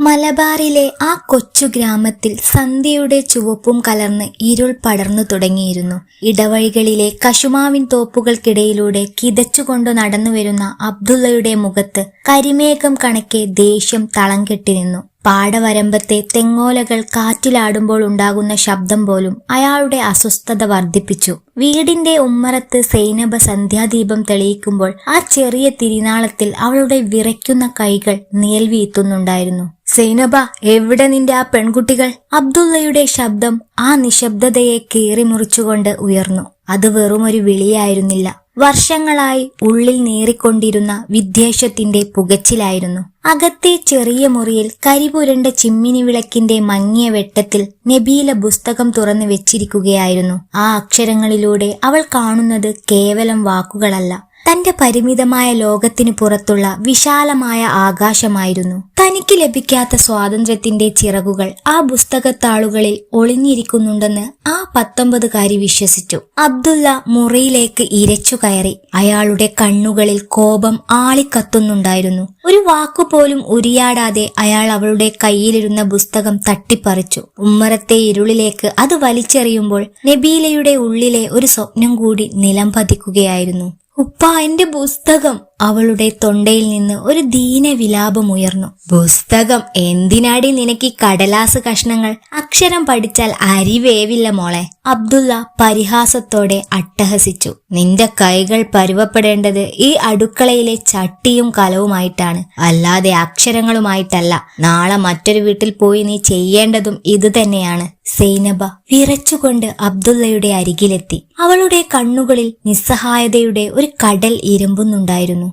മലബാറിലെ ആ കൊച്ചു ഗ്രാമത്തിൽ സന്ധ്യയുടെ ചുവപ്പും കലർന്ന് ഇരുൾ പടർന്നു തുടങ്ങിയിരുന്നു. ഇടവഴികളിലെ കശുമാവിൻ തോപ്പുകൾക്കിടയിലൂടെ കിതച്ചുകൊണ്ടു നടന്നുവരുന്ന അബ്ദുള്ളയുടെ മുഖത്ത് കരിമേഘം കണക്കെ ദേഷ്യം തളം കെട്ടി നിന്നു. പാടവരമ്പത്തെ തെങ്ങോലകൾ കാറ്റിലാടുമ്പോൾ ഉണ്ടാകുന്ന ശബ്ദം പോലും അയാളുടെ അസ്വസ്ഥത വർദ്ധിപ്പിച്ചു. വീടിന്റെ ഉമ്മറത്ത് സൈനബ സന്ധ്യാദീപം തെളിയിക്കുമ്പോൾ ആ ചെറിയ തിരിനാളത്തിൽ അവളുടെ വിറയ്ക്കുന്ന കൈകൾ നിയൽവീത്തുന്നുണ്ടായിരുന്നു. സൈനബ, എവിടെ നിന്റെ ആ പെൺകുട്ടികൾ? അബ്ദുള്ളയുടെ ശബ്ദം ആ നിശബ്ദതയെ കീറിമുറിച്ചുകൊണ്ട് ഉയർന്നു. അത് വെറുമൊരു വിളിയായിരുന്നില്ല, വർഷങ്ങളായി ഉള്ളിൽ നേറിക്കൊണ്ടിരുന്ന വിദ്വേഷത്തിന്റെ പുകച്ചിലായിരുന്നു. അകത്തെ ചെറിയ മുറിയിൽ കരിപുരണ്ട ചിമ്മിനി വിളക്കിന്റെ മങ്ങിയ വെട്ടത്തിൽ നബീല പുസ്തകം തുറന്നു വെച്ചിരിക്കുകയായിരുന്നു. ആ അക്ഷരങ്ങളിലൂടെ അവൾ കാണുന്നത് കേവലം വാക്കുകളല്ല, തന്റെ പരിമിതമായ ലോകത്തിന് പുറത്തുള്ള വിശാലമായ ആകാശമായിരുന്നു. തനിക്ക് ലഭിക്കാത്ത സ്വാതന്ത്ര്യത്തിന്റെ ചിറകുകൾ ആ പുസ്തകത്താളുകളിൽ ഒളിഞ്ഞിരിക്കുന്നുണ്ടെന്ന് ആ 19കാരി വിശ്വസിച്ചു. അബ്ദുള്ള മുറിയിലേക്ക് ഇരച്ചു കയറി. അയാളുടെ കണ്ണുകളിൽ കോപം ആളിക്കത്തുന്നുണ്ടായിരുന്നു. ഒരു വാക്കുപോലും ഉരിയാടാതെ അയാൾ അവളുടെ കയ്യിലിരുന്ന പുസ്തകം തട്ടിപ്പറിച്ചു. ഉമ്മറത്തെ ഇരുളിലേക്ക് അത് വലിച്ചെറിയുമ്പോൾ നബീലയുടെ ഉള്ളിലെ ഒരു സ്വപ്നം കൂടി നിലം പതിക്കുകയായിരുന്നു. ഉപ്പ, എന്റെ പുസ്തകം! അവളുടെ തൊണ്ടയിൽ നിന്ന് ഒരു ദീന വിലാപം ഉയർന്നു. പുസ്തകം എന്തിനാടി നിനക്ക് ഈ കടലാസ് കഷ്ണങ്ങൾ? അക്ഷരം പഠിച്ചാൽ അരി വേവില്ല മോളെ. അബ്ദുള്ള പരിഹാസത്തോടെ അട്ടഹസിച്ചു. നിന്റെ കൈകൾ പരുവപ്പെടേണ്ടത് ഈ അടുക്കളയിലെ ചട്ടിയും കലവുമായിട്ടാണ്, അല്ലാതെ അക്ഷരങ്ങളുമായിട്ടല്ല. നാളെ മറ്റൊരു വീട്ടിൽ പോയി നീ ചെയ്യേണ്ടതും ഇത് തന്നെയാണ്. സൈനബ വിറച്ചുകൊണ്ട് അബ്ദുള്ളയുടെ അരികിലെത്തി. അവളുടെ കണ്ണുകളിൽ നിസ്സഹായതയുടെ ഒരു കടൽ ഇരമ്പുന്നുണ്ടായിരുന്നു.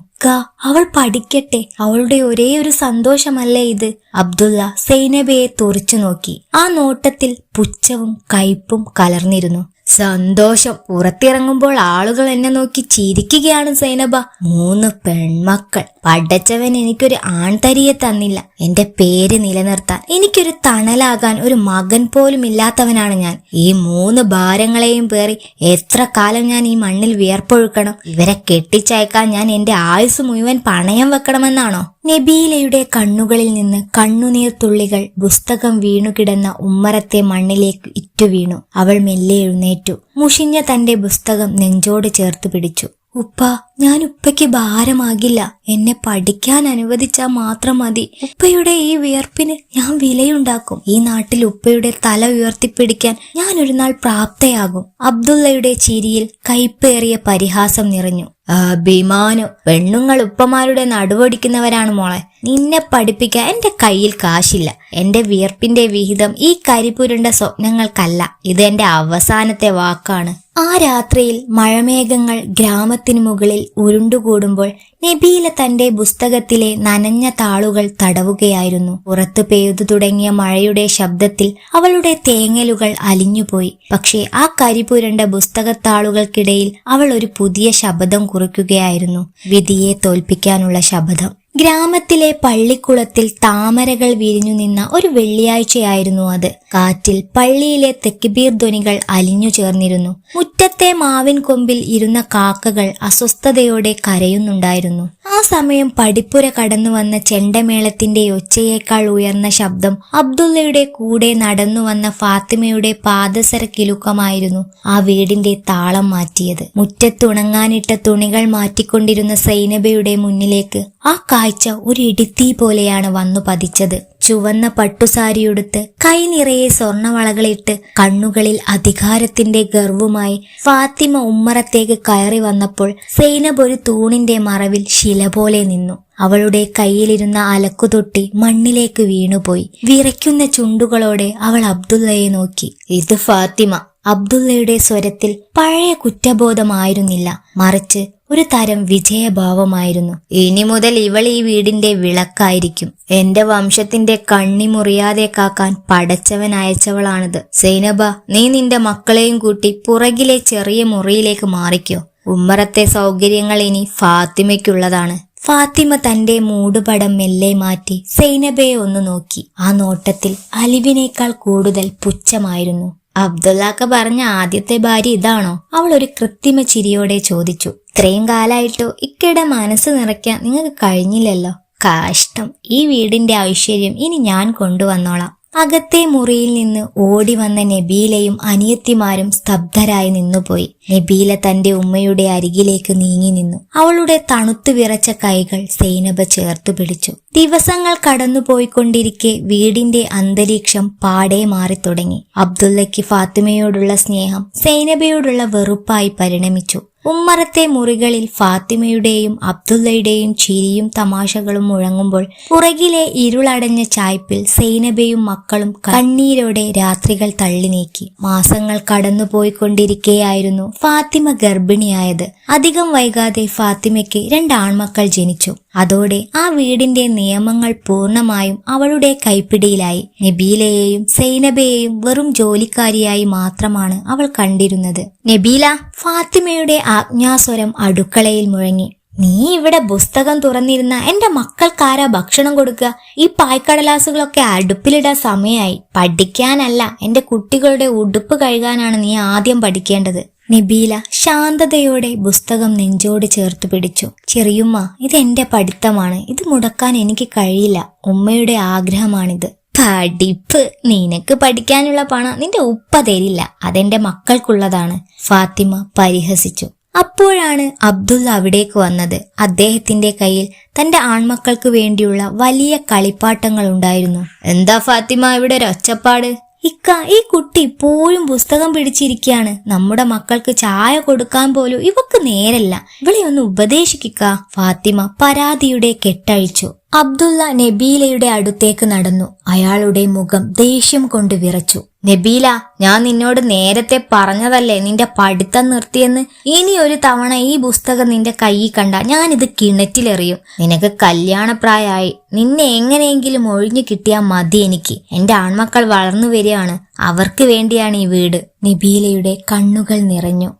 അവൾ പഠിക്കട്ടെ, അവളുടെ ഒരേ ഒരു സന്തോഷമല്ലേ ഇത്? അബ്ദുള്ള സൈനബയെ തുറിച്ചു നോക്കി. ആ നോട്ടത്തിൽ പുച്ഛവും കയ്പും കലർന്നിരുന്നു. സന്തോഷം? പുറത്തിറങ്ങുമ്പോൾ ആളുകൾ എന്നെ നോക്കി ചിരിക്കുകയാണ് സൈനബ. 3 പെൺമക്കൾ. പടച്ചവൻ എനിക്കൊരു ആൺതരിയെ തന്നില്ല. എന്റെ പേര് നിലനിർത്താൻ, എനിക്കൊരു തണലാകാൻ ഒരു മകൻ പോലും ഇല്ലാത്തവനാണ് ഞാൻ. ഈ 3 ഭാരങ്ങളെയും പേറി എത്ര കാലം ഞാൻ ഈ മണ്ണിൽ വിയർപ്പൊഴുക്കണം? ഇവരെ കെട്ടിച്ചയക്കാൻ ഞാൻ എന്റെ ആയുസ് മുഴുവൻ പണയം വെക്കണമെന്നാണോ? നബീലയുടെ കണ്ണുകളിൽ നിന്ന് കണ്ണുനീർ തുള്ളികൾ പുസ്തകം വീണുകിടന്ന ഉമ്മറത്തെ മണ്ണിലേക്ക് ഇറ്റുവീണു. അവൾ മെല്ലെ എഴുന്നേറ്റു. മുഷിഞ്ഞ തന്റെ പുസ്തകം നെഞ്ചോട് ചേർത്ത് പിടിച്ചു. ഉപ്പ, ഞാൻ ഉപ്പയ്ക്ക് ഭാരമാകില്ല. എന്നെ പഠിക്കാൻ അനുവദിച്ചാൽ മാത്രം മതി. ഉപ്പയുടെ ഈ വിയർപ്പിന് ഞാൻ വിലയുണ്ടാക്കും. ഈ നാട്ടിൽ ഉപ്പയുടെ തല ഉയർത്തിപ്പിടിക്കാൻ ഞാൻ ഒരു നാൾ പ്രാപ്തയാകും. അബ്ദുള്ളയുടെ ചിരിയിൽ കൈപ്പേറിയ പരിഹാസം നിറഞ്ഞു. അഭിമാനം! പെണ്ണുങ്ങൾ ഉപ്പമാരുടെ നടുവൊടിക്കുന്നവരാണ് മോളെ. നിന്നെ പഠിപ്പിക്കാൻ എന്റെ കയ്യിൽ കാശില്ല. എന്റെ വിയർപ്പിന്റെ വിഹിതം ഈ കരിപുരുണ്ട സ്വപ്നങ്ങൾക്കല്ല. ഇത് എന്റെ അവസാനത്തെ വാക്കാണ്. ആ രാത്രിയിൽ മഴമേഘങ്ങൾ ഗ്രാമത്തിനു മുകളിൽ ഉരുണ്ടുകൂടുമ്പോൾ നബീല തന്റെ പുസ്തകത്തിലെ നനഞ്ഞ താളുകൾ തടവുകയായിരുന്നു. പുറത്തു പെയ്തു തുടങ്ങിയ മഴയുടെ ശബ്ദത്തിൽ അവളുടെ തേങ്ങലുകൾ അലിഞ്ഞുപോയി. പക്ഷേ ആ കരിപുരണ്ട പുസ്തകത്താളുകൾക്കിടയിൽ അവൾ ഒരു പുതിയ ശബ്ദം കുറിക്കുകയായിരുന്നു. വിധിയെ തോൽപ്പിക്കാനുള്ള ശബ്ദം. ഗ്രാമത്തിലെ പള്ളിക്കുളത്തിൽ താമരകൾ വിരിഞ്ഞു നിന്ന ഒരു വെള്ളിയാഴ്ചയായിരുന്നു അത്. കാറ്റിൽ പള്ളിയിലെ തെക്കുബീർ ധ്വനികൾ അലിഞ്ഞു ചേർന്നിരുന്നു. മുറ്റത്തെ മാവിൻ കൊമ്പിൽ ഇരുന്ന കാക്കകൾ അസ്വസ്ഥതയോടെ കരയുന്നുണ്ടായിരുന്നു. ആ സമയം പടിപ്പുര കടന്നു വന്ന ചെണ്ടമേളത്തിന്റെ ഒച്ചയേക്കാൾ ഉയർന്ന ശബ്ദം അബ്ദുള്ളയുടെ കൂടെ നടന്നു വന്ന ഫാത്തിമയുടെ പാദസര കിലുക്കമായിരുന്നു ആ വീടിന്റെ താളം മാറ്റിയത്. മുറ്റത്തുണങ്ങാനിട്ട തുണികൾ മാറ്റിക്കൊണ്ടിരുന്ന സൈനബയുടെ മുന്നിലേക്ക് ആ കാഴ്ച ഒരു ഇടിത്തീ പോലെയാണ് വന്നു പതിച്ചത്. ചുവന്ന പട്ടുസാരിയുടുത്ത് കൈ നിറയെ സ്വർണവളകളിട്ട് കണ്ണുകളിൽ അധികാരത്തിന്റെ ഗർവുമായി ഫാത്തിമ ഉമ്മറത്തേക്ക് കയറി വന്നപ്പോൾ സൈനബ് ഒരു തൂണിന്റെ മറവിൽ ശില പോലെ നിന്നു. അവളുടെ കയ്യിലിരുന്ന അലക്കുതൊട്ടി മണ്ണിലേക്ക് വീണുപോയി. വിറയ്ക്കുന്ന ചുണ്ടുകളോടെ അവൾ അബ്ദുള്ളയെ നോക്കി. ഇത് ഫാത്തിമ. അബ്ദുള്ളയുടെ സ്വരത്തിൽ പഴയ കുറ്റബോധമായിരുന്നില്ല, മറിച്ച് ഒരു തരം വിജയഭാവമായിരുന്നു. ഇനി മുതൽ ഇവൾ ഈ വീടിന്റെ വിളക്കായിരിക്കും. എന്റെ വംശത്തിന്റെ കണ്ണി മുറിയാതെ കാക്കാൻ പടച്ചവൻ അയച്ചവളാണിത്. സൈനബ, നീ നിന്റെ മക്കളെയും കൂട്ടി പുറകിലെ ചെറിയ മുറിയിലേക്ക് മാറിക്കോ. ഉമ്മറത്തെ സൗകര്യങ്ങൾ ഇനി ഫാത്തിമയ്ക്കുള്ളതാണ്. ഫാത്തിമ തന്റെ മൂടുപടം മെല്ലെ മാറ്റി സൈനബയെ ഒന്ന് നോക്കി. ആ നോട്ടത്തിൽ അലിവിനേക്കാൾ കൂടുതൽ പുച്ഛമായിരുന്നു. അബ്ദുള്ളാക്ക പറഞ്ഞ ആദ്യത്തെ ഭാര്യ ഇതാണോ? അവൾ ഒരു കൃത്രിമ ചിരിയോടെ ചോദിച്ചു. ഇത്രയും കാലായിട്ടോ ഇക്കയുടെ മനസ്സ് നിറയ്ക്കാൻ നിങ്ങൾക്ക് കഴിഞ്ഞില്ലല്ലോ. കഷ്ടം, ഈ വീടിന്റെ ഐശ്വര്യം ഇനി ഞാൻ കൊണ്ടുവന്നോളാം. അകത്തെ മുറിയിൽ നിന്ന് ഓടി വന്ന നബീലയും അനിയത്തിമാരും സ്തബ്ധരായി നിന്നുപോയി. നബീല തന്റെ ഉമ്മയുടെ അരികിലേക്ക് നീങ്ങി നിന്നു. അവളുടെ തണുത്തു വിറച്ച കൈകൾ സൈനബ ചേർത്തു പിടിച്ചു. ദിവസങ്ങൾ കടന്നുപോയിക്കൊണ്ടിരിക്കെ വീടിന്റെ അന്തരീക്ഷം പാടെ മാറി തുടങ്ങി. അബ്ദുള്ളയ്ക്ക് ഫാത്തിമയോടുള്ള സ്നേഹം സൈനബയോടുള്ള വെറുപ്പായി പരിണമിച്ചു. ഉമ്മറത്തെ മുറികളിൽ ഫാത്തിമയുടെയും അബ്ദുള്ളയുടെയും ചിരിയും തമാശകളും മുഴങ്ങുമ്പോൾ പുറകിലെ ഇരുളടഞ്ഞ ചായ്പിൽ സൈനബയും മക്കളും കണ്ണീരോടെ രാത്രികൾ തള്ളി നീക്കി. മാസങ്ങൾ കടന്നുപോയിക്കൊണ്ടിരിക്കെയായിരുന്നു ഫാത്തിമ ഗർഭിണിയായത്. അധികം വൈകാതെ ഫാത്തിമയ്ക്ക് 2 ആൺമക്കൾ ജനിച്ചു. അതോടെ ആ വീടിന്റെ നിയമങ്ങൾ പൂർണ്ണമായും അവളുടെ കൈപ്പിടിയിലായി. നബീലയെയും സൈനബയെയും വെറും ജോലിക്കാരിയായി മാത്രമാണ് അവൾ കണ്ടിരുന്നത്. നബീല, ഫാത്തിമയുടെ ആജ്ഞാസ്വരം അടുക്കളയിൽ മുഴങ്ങി. നീ ഇവിടെ പുസ്തകം തുറന്നിരുന്ന എന്റെ മക്കൾക്കാരാ ഭക്ഷണം കൊടുക്കുക? ഈ പായ്ക്കടലാസുകളൊക്കെ അടുപ്പിലിടാൻ സമയമായി. പഠിക്കാനല്ല, എന്റെ കുട്ടികളുടെ ഉടുപ്പ് കഴുകാനാണ് നീ ആദ്യം പഠിക്കേണ്ടത്. നബീല ശാന്തതയോടെ പുസ്തകം നെഞ്ചോട് ചേർത്ത് പിടിച്ചു. ചെറിയുമ്മ, ഇതെന്റെ പഠിത്തമാണ്. ഇത് മുടക്കാൻ എനിക്ക് കഴിയില്ല. ഉമ്മയുടെ ആഗ്രഹമാണിത്. പഠിപ്പ്? നിനക്ക് പഠിക്കാനുള്ള പണം നിന്റെ ഉപ്പ തരില്ല. അതെന്റെ മക്കൾക്കുള്ളതാണ്, ഫാത്തിമ പരിഹസിച്ചു. അപ്പോഴാണ് അബ്ദുള്ള അവിടേക്ക് വന്നത്. അദ്ദേഹത്തിന്റെ കയ്യിൽ തന്റെ ആൺമക്കൾക്ക് വേണ്ടിയുള്ള വലിയ കളിപ്പാട്ടങ്ങൾ ഉണ്ടായിരുന്നു. എന്താ ഫാത്തിമ ഇവിടെ ഒരു ഒച്ചപ്പാട്? ഇക്ക, ഈ കുട്ടി ഇപ്പോഴും പുസ്തകം പിടിച്ചിരിക്കുകയാണ്. നമ്മുടെ മക്കൾക്ക് ചായ കൊടുക്കാൻ പോലും ഇവക്ക് നേരല്ല. ഇവളെ ഒന്ന് ഉപദേശിക്കുക. ഫാത്തിമ പരാതിയുടെ കെട്ടഴിച്ചു. അബ്ദുള്ള നബീലയുടെ അടുത്തേക്ക് നടന്നു. അയാളുടെ മുഖം ദേഷ്യം കൊണ്ട് വിറച്ചു. നബീല, ഞാൻ നിന്നോട് നേരത്തെ പറഞ്ഞതല്ലേ നിന്റെ പഠിത്തം നിർത്തിയെന്ന്. ഇനി ഒരു തവണ ഈ പുസ്തകം നിന്റെ കയ്യിൽ കണ്ട ഞാനിത് കിണറ്റിലെറിയും. നിനക്ക് കല്യാണപ്രായമായി. നിന്നെ എങ്ങനെയെങ്കിലും ഒഴിഞ്ഞു കിട്ടിയാൽ മതി എനിക്ക്. എന്റെ ആൺമക്കൾ വളർന്നു വരികയാണ്. അവർക്ക് വേണ്ടിയാണ് ഈ വീട്. നബീലയുടെ കണ്ണുകൾ നിറഞ്ഞു.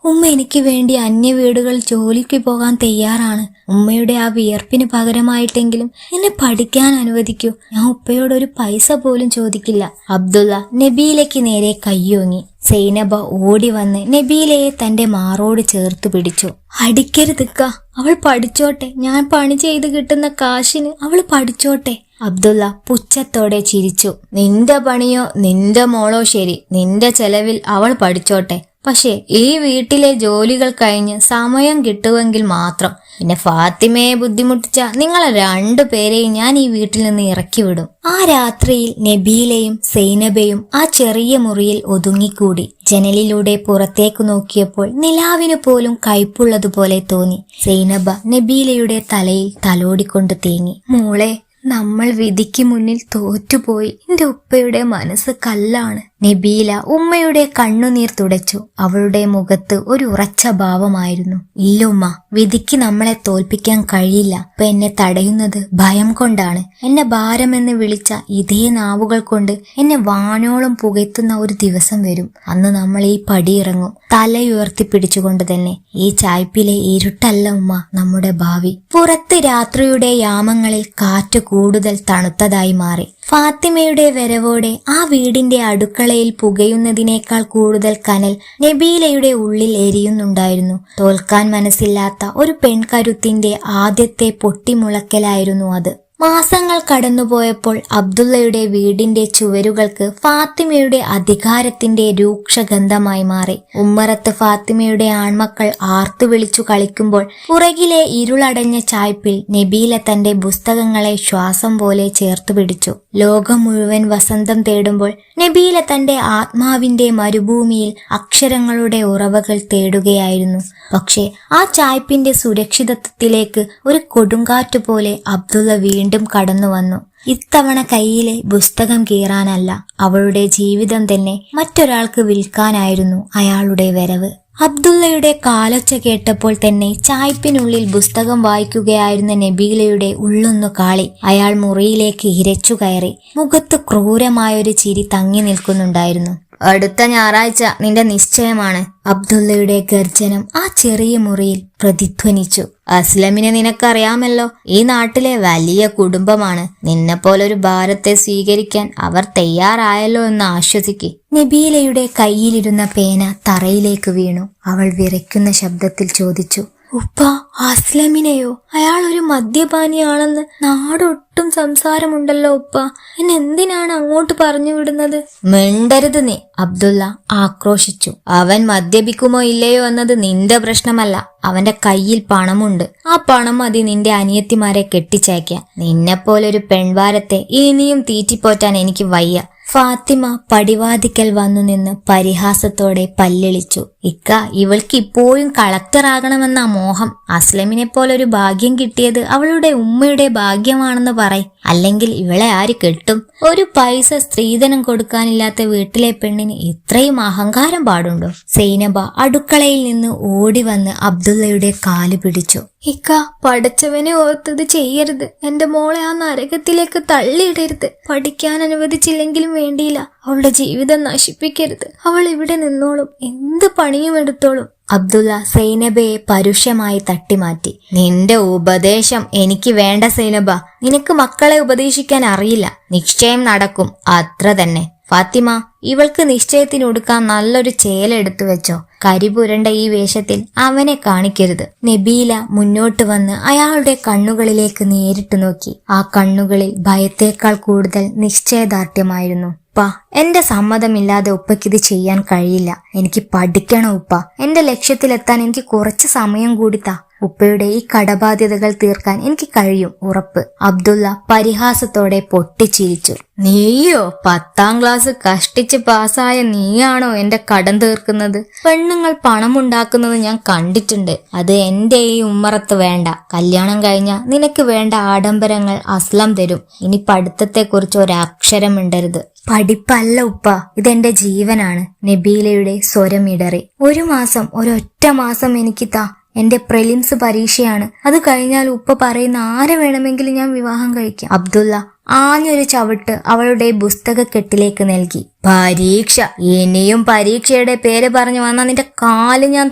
ഉമ്മ എനിക്ക് വേണ്ടി അന്യ വീടുകൾ ജോലിക്ക് പോകാൻ തയ്യാറാണ്. ഉമ്മയുടെ ആ വിയർപ്പിന് പകരമായിട്ടെങ്കിലും എന്നെ പഠിക്കാൻ അനുവദിക്കൂ. ഞാൻ ഉപ്പയോടൊരു പൈസ പോലും ചോദിക്കില്ല. അബ്ദുള്ള നബീലയ്ക്ക് നേരെ കയ്യോങ്ങി. സൈനബ ഓടി വന്ന് നബീലയെ തന്റെ മാറോട് ചേർത്ത് പിടിച്ചു. അടിക്കരുതിക്ക, അവൾ പഠിച്ചോട്ടെ. ഞാൻ പണി ചെയ്ത് കിട്ടുന്ന കാശിന് അവൾ പഠിച്ചോട്ടെ. അബ്ദുള്ള പുച്ഛത്തോടെ ചിരിച്ചു. നിന്റെ പണിയോ നിന്റെ മോളോ ശരി, നിന്റെ ചെലവിൽ അവൾ പഠിച്ചോട്ടെ. പക്ഷേ ഈ വീട്ടിലെ ജോലികൾ കഴിഞ്ഞ് സമയം കിട്ടുമെങ്കിൽ മാത്രം. പിന്നെ ഫാത്തിമയെ ബുദ്ധിമുട്ടിച്ച നിങ്ങളെ 2 പേരെയും ഞാൻ ഈ വീട്ടിൽ നിന്ന് ഇറക്കി വിടും. ആ രാത്രിയിൽ നബീലയും സൈനബയും ആ ചെറിയ മുറിയിൽ ഒതുങ്ങിക്കൂടി. ജനലിലൂടെ പുറത്തേക്ക് നോക്കിയപ്പോൾ നിലാവിന് പോലും കയ്പുള്ളതുപോലെ തോന്നി. സൈനബ നബീലയുടെ തലയിൽ തലോടിക്കൊണ്ട് തേങ്ങി. മോളെ, നമ്മൾ വിധിക്ക് മുന്നിൽ തോറ്റുപോയി. എന്റെ ഉപ്പയുടെ മനസ്സ് കല്ലാണ്. നബീല ഉമ്മയുടെ കണ്ണുനീർ തുടച്ചു. അവളുടെ മുഖത്ത് ഒരു ഉറച്ച ഭാവമായിരുന്നു. ഇല്ലുമ്മ, വിധിക്ക് നമ്മളെ തോൽപ്പിക്കാൻ കഴിയില്ല. ഇപ്പൊ എന്നെ തടയുന്നത് ഭയം കൊണ്ടാണ്. എന്നെ ഭാരമെന്ന് വിളിച്ച ഇതേ നാവുകൾ കൊണ്ട് എന്നെ വാനോളം പുകയ്ത്തുന്ന ഒരു ദിവസം വരും. അന്ന് നമ്മൾ ഈ പടിയിറങ്ങും, തലയുയർത്തിപ്പിടിച്ചുകൊണ്ട് തന്നെ. ഈ ചായ്പിലെ ഇരുട്ടല്ല ഉമ്മ നമ്മുടെ ഭാവി. പുറത്ത് രാത്രിയുടെ യാമങ്ങളിൽ കാറ്റ് കൂടുതൽ തണുത്തതായി മാറി. ഫാത്തിമയുടെ വരവോടെ ആ വീടിന്റെ അടുക്കളയിൽ പുകയുന്നതിനേക്കാൾ കൂടുതൽ കനൽ നബീലയുടെ ഉള്ളിൽ എരിയുന്നുണ്ടായിരുന്നു. തോൽക്കാൻ മനസ്സില്ലാത്ത ഒരു പെൺകരുത്തിന്റെ ആദ്യത്തെ പൊട്ടിമുളക്കലായിരുന്നു അത്. മാസങ്ങൾ കടന്നുപോയപ്പോൾ അബ്ദുള്ളയുടെ വീടിന്റെ ചുവരുകൾക്ക് ഫാത്തിമയുടെ അധികാരത്തിന്റെ രൂക്ഷഗന്ധമായി മാറി. ഉമ്മറത്ത് ഫാത്തിമയുടെ ആൺമക്കൾ ആർത്തു വിളിച്ചു കളിക്കുമ്പോൾ പുറകിലെ ഇരുളടഞ്ഞ ചായ്പിൽ നബീല തന്റെ പുസ്തകങ്ങളെ ശ്വാസം പോലെ ചേർത്തു പിടിച്ചു. ലോകം മുഴുവൻ വസന്തം തേടുമ്പോൾ നബീല തന്റെ ആത്മാവിന്റെ മരുഭൂമിയിൽ അക്ഷരങ്ങളുടെ ഉറവകൾ തേടുകയായിരുന്നു. പക്ഷേ ആ ചായ്പിന്റെ സുരക്ഷിതത്വത്തിലേക്ക് ഒരു കൊടുങ്കാറ്റ് പോലെ അബ്ദുള്ള വീണ്ടും കടന്നു വന്നു. ഇത്തവണ കയ്യിലെ പുസ്തകം കീറാനല്ല, അവളുടെ ജീവിതം തന്നെ മറ്റൊരാൾക്ക് വിൽക്കാനായിരുന്നു അയാളുടെ വരവ്. അബ്ദുള്ളയുടെ കാലൊച്ച കേട്ടപ്പോൾ തന്നെ ചായ്പിനുള്ളിൽ പുസ്തകം വായിക്കുകയായിരുന്ന നബീലയുടെ ഉള്ളൊന്നു കാളി. അയാൾ മുറിയിലേക്ക് ഇരച്ചു കയറി. മുഖത്ത് ക്രൂരമായൊരു ചിരി തങ്ങി നിൽക്കുന്നുണ്ടായിരുന്നു. അടുത്ത ഞായറാഴ്ച നിന്റെ നിശ്ചയമാണ്. അബ്ദുള്ളയുടെ ഗർജനം ആ ചെറിയ മുറിയിൽ പ്രതിധ്വനിച്ചു. അസ്ലമിനെ നിനക്കറിയാമല്ലോ, ഈ നാട്ടിലെ വലിയ കുടുംബമാണ്. നിന്നെപ്പോലൊരു ഭാരത്തെ സ്വീകരിക്കാൻ അവർ തയ്യാറായല്ലോ എന്ന് ആശ്വസിക്ക്. നബീലയുടെ കയ്യിലിരുന്ന പേന തറയിലേക്ക് വീണു. അവൾ വിറയ്ക്കുന്ന ശബ്ദത്തിൽ ചോദിച്ചു, ഉപ്പ, അസ്ലമിനെയോ? അയാൾ ഒരു മദ്യപാനിയാണെന്ന് നാടൊട്ടും സംസാരമുണ്ടല്ലോ ഉപ്പ. എന്നെന്തിനാണ് അങ്ങോട്ട് പറഞ്ഞു വിടുന്നത്? മിണ്ടരുത് നീ, അബ്ദുള്ള ആക്രോശിച്ചു. അവൻ മദ്യപിക്കുമോ ഇല്ലയോ എന്നത് നിന്റെ പ്രശ്നമല്ല. അവന്റെ കയ്യിൽ പണമുണ്ട്. ആ പണം മതി നിന്റെ അനിയത്തിമാരെ കെട്ടിച്ചയക്കാൻ. നിന്നെപ്പോലൊരു പെൺവാരത്തെ ഇനിയും തീറ്റിപ്പോറ്റാൻ എനിക്ക് വയ്യ. ഫാത്തിമ പടിവാതിക്കൽ വന്നു നിന്ന് പരിഹാസത്തോടെ പല്ലിളിച്ചു. ഇക്ക, ഇവൾക്ക് ഇപ്പോഴും കളക്ടർ ആകണമെന്ന മോഹം. അസ്ലമിനെ പോലൊരു ഭാഗ്യം കിട്ടിയത് അവളുടെ ഉമ്മയുടെ ഭാഗ്യമാണെന്ന് പറയ്. അല്ലെങ്കിൽ ഇവളെ ആര് കെട്ടും? ഒരു പൈസ സ്ത്രീധനം കൊടുക്കാനില്ലാത്ത വീട്ടിലെ പെണ്ണിന് ഇത്രയും അഹങ്കാരം പാടുണ്ടോ? സൈനബ അടുക്കളയിൽ നിന്ന് ഓടി വന്ന് അബ്ദുള്ളയുടെ കാല് പിടിച്ചു. ഇക്ക, പഠിച്ചവനെ ഓർത്തത് ചെയ്യരുത്. എന്റെ മോളെ ആ നരകത്തിലേക്ക് തള്ളിയിടരുത്. പഠിക്കാൻ അനുവദിച്ചില്ലെങ്കിലും വേണ്ടിയില്ല, അവളുടെ ജീവിതം നശിപ്പിക്കരുത്. അവൾ ഇവിടെ നിന്നോളും, എന്ത് പണിയും എടുത്തോളും. അബ്ദുള്ള സൈനബയെ പരുഷമായി തട്ടിമാറ്റി. നിന്റെ ഉപദേശം എനിക്ക് വേണ്ട സൈനബ. നിനക്ക് മക്കളെ ഉപദേശിക്കാൻ അറിയില്ല. നിശ്ചയം നടക്കും, അത്ര തന്നെ. ഫാത്തിമ, ഇവൾക്ക് നിശ്ചയത്തിനൊടുക്കാൻ നല്ലൊരു ചേല എടുത്തു വെച്ചോ. കരിപുരണ്ട ഈ വേഷത്തിൽ അവനെ കാണിക്കരുത്. നബീല മുന്നോട്ട് വന്ന് അയാളുടെ കണ്ണുകളിലേക്ക് നേരിട്ടു നോക്കി. ആ കണ്ണുകളിൽ ഭയത്തേക്കാൾ കൂടുതൽ നിശ്ചയദാർഢ്യമായിരുന്നു. ഉപ്പ, എന്റെ സമ്മതമില്ലാതെ ഉപ്പയ്ക്കിത് ചെയ്യാൻ കഴിയില്ല. എനിക്ക് പഠിക്കണം ഉപ്പ. എന്റെ ലക്ഷ്യത്തിലെത്താൻ എനിക്ക് കുറച്ച് സമയം കൂടി താ. ഉപ്പയുടെ ഈ കടബാധ്യതകൾ തീർക്കാൻ എനിക്ക് കഴിയും, ഉറപ്പ്. അബ്ദുള്ള പരിഹാസത്തോടെ പൊട്ടിച്ചിരിച്ചു. നീയോ? 10ാം ക്ലാസ് കഷ്ടിച്ച് പാസ്സായ നീയാണോ എന്റെ കടം തീർക്കുന്നത്? പെണ്ണുങ്ങൾ പണമുണ്ടാക്കുന്നത് ഞാൻ കണ്ടിട്ടുണ്ട്. അത് എന്റെ ഈ ഉമ്മറത്ത് വേണ്ട. കല്യാണം കഴിഞ്ഞാൽ നിനക്ക് വേണ്ട ആഡംബരങ്ങൾ അസ്ലം തരും. ഇനി പഠിത്തത്തെക്കുറിച്ച് ഒരക്ഷരം മിണ്ടരുത്. പഠിപ്പല്ല ഉപ്പ, ഇതെന്റെ ജീവനാണ്. നബീലയുടെ സ്വരമിടറി. ഒരൊറ്റ മാസം എനിക്ക് താ. എന്റെ പ്രിലിംസ് പരീക്ഷയാണ്. അത് കഴിഞ്ഞാൽ ഉപ്പ പറയുന്ന ആരെ വേണമെങ്കിലും ഞാൻ വിവാഹം കഴിക്കാം. അബ്ദുള്ള ആഞ്ഞൊരു ചവിട്ട് അവളുടെ പുസ്തകക്കെട്ടിലേക്ക് നൽകി. പരീക്ഷ? ഇനിയും പരീക്ഷയുടെ പേര് പറഞ്ഞു വന്നാൽ നിന്റെ കാല് ഞാൻ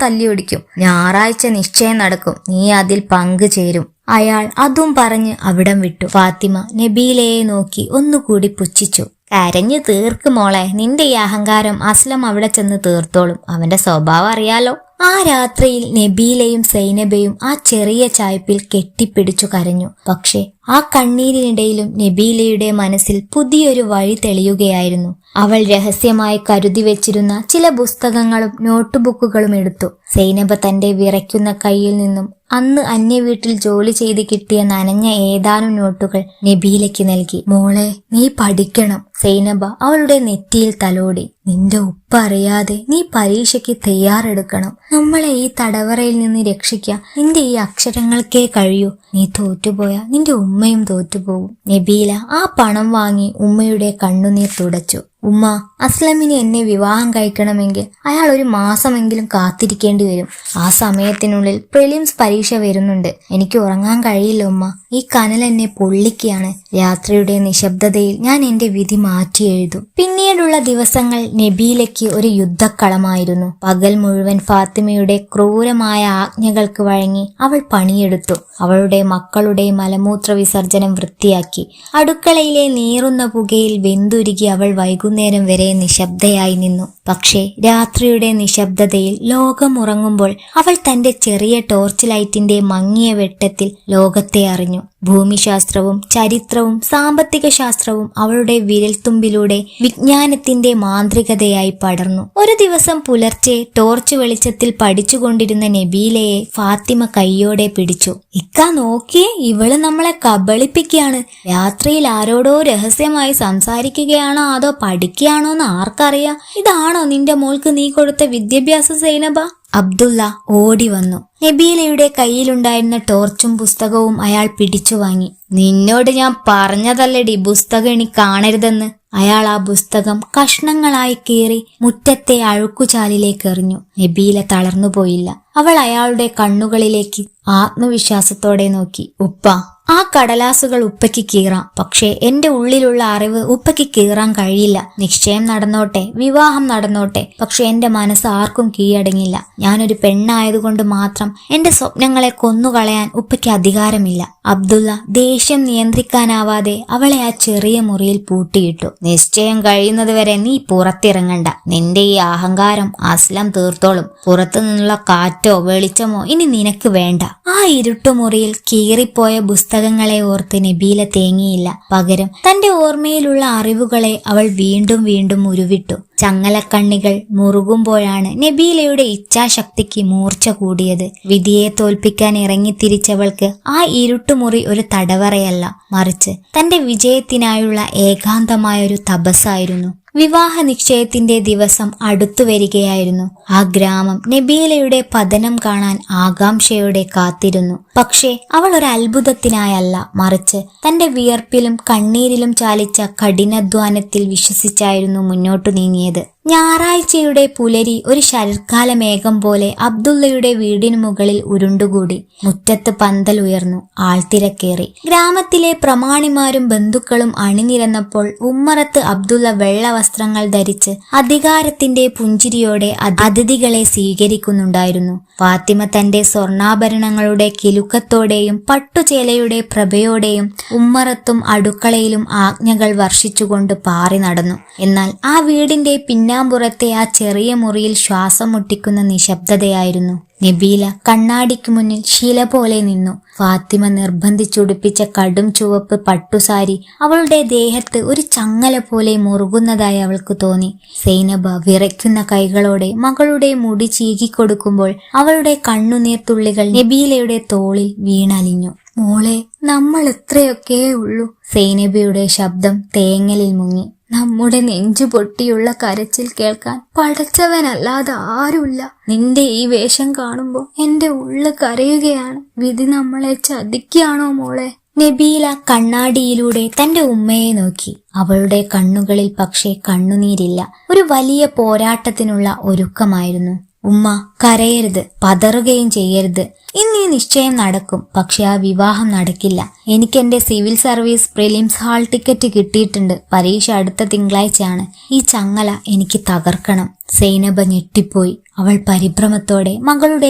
തല്ലിയൊടിക്കും. ഞായറാഴ്ച നിശ്ചയം നടക്കും, നീ അതിൽ പങ്കുചേരും. അയാൾ അതും പറഞ്ഞ് അവിടം വിട്ടു. ഫാത്തിമ നബീലയെ നോക്കി ഒന്നുകൂടി പുച്ഛിച്ചു. കരഞ്ഞു തീർക്ക് മോളെ. നിന്റെ ഈ അഹങ്കാരം അസ്ലം അവിടെ ചെന്ന് തീർത്തോളും. അവന്റെ സ്വഭാവം അറിയാലോ. ആ രാത്രിയിൽ നബീലയും സൈനബയും ആ ചെറിയ ചായ്പിൽ കെട്ടിപ്പിടിച്ചു കരഞ്ഞു. പക്ഷേ ആ കണ്ണീരിനിടയിലും നബീലയുടെ മനസ്സിൽ പുതിയൊരു വഴി തെളിയുകയായിരുന്നു. അവൾ രഹസ്യമായി കരുതി വെച്ചിരുന്ന ചില പുസ്തകങ്ങളും നോട്ട്ബുക്കുകളും എടുത്തു. സൈനബ തന്റെ വിറയ്ക്കുന്ന കയ്യിൽ നിന്നും അന്ന് അന്യവീട്ടിൽ ജോലി ചെയ്ത് കിട്ടിയ നനഞ്ഞ ഏതാനും നോട്ടുകൾ നബീലയ്ക്ക് നൽകി. മോളെ, നീ പഠിക്കണം. സൈനബ അവളുടെ നെറ്റിയിൽ തലോടി. നിന്റെ ഉപ്പ അറിയാതെ നീ പരീക്ഷയ്ക്ക് തയ്യാറെടുക്കണം. നമ്മളെ ഈ തടവറയിൽ നിന്ന് രക്ഷിക്കാൻ നിന്റെ ഈ അക്ഷരങ്ങൾക്കേ കഴിയൂ. നീ തോറ്റുപോയാ നിന്റെ ഉമ്മയും തോറ്റുപോകും. നബീല ആ പണം വാങ്ങി ഉമ്മയുടെ കണ്ണുനീർ തുടച്ചു. ഉമ്മ, അസ്ലമിന് എന്നെ വിവാഹം കഴിക്കണമെങ്കിൽ അയാൾ 1 മാസമെങ്കിലും കാത്തിരിക്കേണ്ടി വരും. ആ സമയത്തിനുള്ളിൽ പ്രിലിംസ് പരീക്ഷ വരുന്നുണ്ട്. എനിക്ക് ഉറങ്ങാൻ കഴിയില്ല ഉമ്മ. ഈ കനൽ എന്നെ പൊള്ളിക്കുകയാണ്. രാത്രിയുടെ നിശബ്ദതയിൽ ഞാൻ എന്റെ വിധി മാറ്റി എഴുതും. പിന്നീടുള്ള ദിവസങ്ങൾ നബീലയ്ക്ക് ഒരു യുദ്ധക്കളമായിരുന്നു. പകൽ മുഴുവൻ ഫാത്തിമയുടെ ക്രൂരമായ ആജ്ഞകൾക്ക് വഴങ്ങി അവൾ പണിയെടുത്തു. അവളുടെ മക്കളുടെ മലമൂത്ര വിസർജനം വൃത്തിയാക്കി. അടുക്കളയിലെ നീറുന്ന പുകയിൽ വെന്തുരുകി അവൾ വൈകുന്നേരം വരെ നിശബ്ദയായി നിന്നു. പക്ഷേ രാത്രിയുടെ നിശബ്ദതയിൽ ലോകം ഉറങ്ങുമ്പോൾ അവൾ തന്റെ ചെറിയ ടോർച്ച് ലൈറ്റിന്റെ മങ്ങിയ വെട്ടത്തിൽ ലോകത്തെ അറിഞ്ഞു. ഭൂമിശാസ്ത്രവും ചരിത്രവും സാമ്പത്തിക ശാസ്ത്രവും അവളുടെ വിരൽത്തുമ്പിലൂടെ വിജ്ഞാനത്തിന്റെ മാന്ത്രികതയായി പടർന്നു. ഒരു ദിവസം പുലർച്ചെ ടോർച്ച് വെളിച്ചത്തിൽ പഠിച്ചുകൊണ്ടിരുന്ന നബീലയെ ഫാത്തിമ കൈയോടെ പിടിച്ചു. ഇക്ക നോക്കിയേ, ഇവള് നമ്മളെ കബളിപ്പിക്കുകയാണ്. രാത്രിയിൽ ആരോടോ രഹസ്യമായി സംസാരിക്കുകയാണോ അതോ പഠിക്കുകയാണോ എന്ന് ആർക്കറിയാം. ഇതാണോ നിന്റെ മോൾക്ക് നീ കൊടുത്ത വിദ്യാഭ്യാസ സൈനബ? അബ്ദുള്ള ഓടി വന്നു. നബീലയുടെ കയ്യിലുണ്ടായിരുന്ന ടോർച്ചും പുസ്തകവും അയാൾ പിടിച്ചു വാങ്ങി. നിന്നോട് ഞാൻ പറഞ്ഞതല്ലടി പുസ്തകം ഇനി കാണരുതെന്ന്. അയാൾ ആ പുസ്തകം കഷ്ണങ്ങളായി കീറി മുറ്റത്തെ അഴുക്കുചാലിലേക്ക് എറിഞ്ഞു. നബീല തളർന്നുപോയില്ല. അവൾ അയാളുടെ കണ്ണുകളിലേക്ക് ആത്മവിശ്വാസത്തോടെ നോക്കി. ഉപ്പ, ആ കടലാസുകൾ ഉപ്പയ്ക്ക് കീറാം, പക്ഷേ എന്റെ ഉള്ളിലുള്ള അറിവ് ഉപ്പയ്ക്ക് കീറാൻ കഴിയില്ല. നിശ്ചയം നടന്നോട്ടെ, വിവാഹം നടന്നോട്ടെ, പക്ഷെ എന്റെ മനസ്സ് ആർക്കും കീഴടങ്ങില്ല. ഞാനൊരു പെണ്ണായതുകൊണ്ട് മാത്രം എന്റെ സ്വപ്നങ്ങളെ കൊന്നുകളയാൻ ഉപ്പയ്ക്ക് അധികാരമില്ല. അബ്ദുള്ള ദേഷ്യം നിയന്ത്രിക്കാനാവാതെ അവളെ ആ ചെറിയ മുറിയിൽ പൂട്ടിയിട്ടു. നിശ്ചയം കഴിയുന്നത് വരെ നീ പുറത്തിറങ്ങണ്ട. നിന്റെ ഈ അഹങ്കാരം അസ്ലം തീർത്തോളും. പുറത്തു നിന്നുള്ള കാറ്റോ വെളിച്ചമോ ഇനി നിനക്ക് വേണ്ട. ആ ഇരുട്ടുമുറിയിൽ കീറിപ്പോയ പുസ്തകങ്ങളെ ഓർത്ത് നബീല തേങ്ങിയില്ല. പകരം തന്റെ ഓർമ്മയിലുള്ള അറിവുകളെ അവൾ വീണ്ടും വീണ്ടും ഉരുവിട്ടു. ചങ്ങലക്കണ്ണികൾ മുറുകുമ്പോഴാണ് നബീലയുടെ ഇച്ഛാശക്തിക്ക് മൂർച്ച കൂടിയത്. വിധിയെ തോൽപ്പിക്കാൻ ഇറങ്ങിത്തിരിച്ചവൾക്ക് ആ ഇരുട്ടുമുറി ഒരു തടവറയല്ല, മറിച്ച് തന്റെ വിജയത്തിനായുള്ള ഏകാന്തമായൊരു തപസ്സായിരുന്നു. വിവാഹ നിശ്ചയത്തിന്റെ ദിവസം അടുത്തു വരികയായിരുന്നു. ആ ഗ്രാമം നബീലയുടെ പതനം കാണാൻ ആകാംക്ഷയോടെ കാത്തിരുന്നു. പക്ഷേ അവൾ ഒരു അത്ഭുതത്തിനായല്ല, മറിച്ച് തന്റെ വിയർപ്പിലും കണ്ണീരിലും ചാലിച്ച കഠിനാധ്വാനത്തിൽ വിശ്വസിച്ചായിരുന്നു മുന്നോട്ടു നീങ്ങിയത്. ഞായറാഴ്ചയുടെ പുലരി ഒരു ശരത്കാല മേഘം പോലെ അബ്ദുള്ളയുടെ വീടിനു മുകളിൽ ഉരുണ്ടുകൂടി. മുറ്റത്ത് പന്തൽ ഉയർന്നു, ആൾത്തിരക്കേറി. ഗ്രാമത്തിലെ പ്രമാണിമാരും ബന്ധുക്കളും അണിനിരന്നപ്പോൾ ഉമ്മറത്ത് അബ്ദുള്ള വെള്ള വസ്ത്രങ്ങൾ ധരിച്ച് അധികാരത്തിന്റെ പുഞ്ചിരിയോടെ അതിഥികളെ സ്വീകരിക്കുന്നുണ്ടായിരുന്നു. ഫാത്തിമ തന്റെ സ്വർണ്ണാഭരണങ്ങളുടെ കിലുക്കത്തോടെയും പട്ടുചേലയുടെ പ്രഭയോടെയും ഉമ്മറത്തും അടുക്കളയിലും ആജ്ഞകൾ വർഷിച്ചുകൊണ്ട് പാറി നടന്നു. എന്നാൽ ആ വീടിന്റെ പിന്നാമ്പുറത്തെ ആ ചെറിയ മുറിയിൽ ശ്വാസം മുട്ടിക്കുന്ന നിശബ്ദതയായിരുന്നു. നബീല കണ്ണാടിക്ക് മുന്നിൽ ശില പോലെ നിന്നു. ഫാത്തിമ നിർബന്ധിച്ചുടുപ്പിച്ച കടും ചുവപ്പ് പട്ടുസാരി അവളുടെ ദേഹത്ത് ഒരു ചങ്ങല പോലെ മുറുകുന്നതായി അവൾക്ക് തോന്നി. സൈനബ വിറയ്ക്കുന്ന കൈകളോടെ മകളുടെ മുടി ചീകിക്കൊടുക്കുമ്പോൾ അവളുടെ കണ്ണുനീർത്തുള്ളികൾ നബീലയുടെ തോളിൽ വീണലിഞ്ഞു. മോളെ, നമ്മൾ എത്രയൊക്കെ ഉള്ളൂ. സൈനബയുടെ ശബ്ദം തേങ്ങലിൽ മുങ്ങി. നമ്മുടെ നെഞ്ചു പൊട്ടിയുള്ള കരച്ചിൽ കേൾക്കാൻ പടച്ചവനല്ലാതെ ആരുമില്ല. നിന്റെ ഈ വേഷം കാണുമ്പോ എന്റെ ഉള്ളു കരയുകയാണ്. വിധി നമ്മളെ ചതിക്കുകയാണോ മോളെ? നബീല കണ്ണാടിയിലൂടെ തന്റെ ഉമ്മയെ നോക്കി. അവളുടെ കണ്ണുകളിൽ പക്ഷേ കണ്ണുനീരില്ല. ഒരു വലിയ പോരാട്ടത്തിനുള്ള ഒരുക്കമായിരുന്നു. ഉമ്മ, കരയരുത്, പതറുകയും ചെയ്യരുത്. ഇന്ന് ഈ നിശ്ചയം നടക്കും, പക്ഷെ ആ വിവാഹം നടക്കില്ല. എനിക്ക് എന്റെ civil service prelims hall ticket കിട്ടിയിട്ടുണ്ട്. പരീക്ഷ അടുത്ത തിങ്കളാഴ്ചയാണ്. ഈ ചങ്ങല എനിക്ക് തകർക്കണം. സൈനബ ഞെട്ടിപ്പോയി. അവൾ പരിഭ്രമത്തോടെ മകളുടെ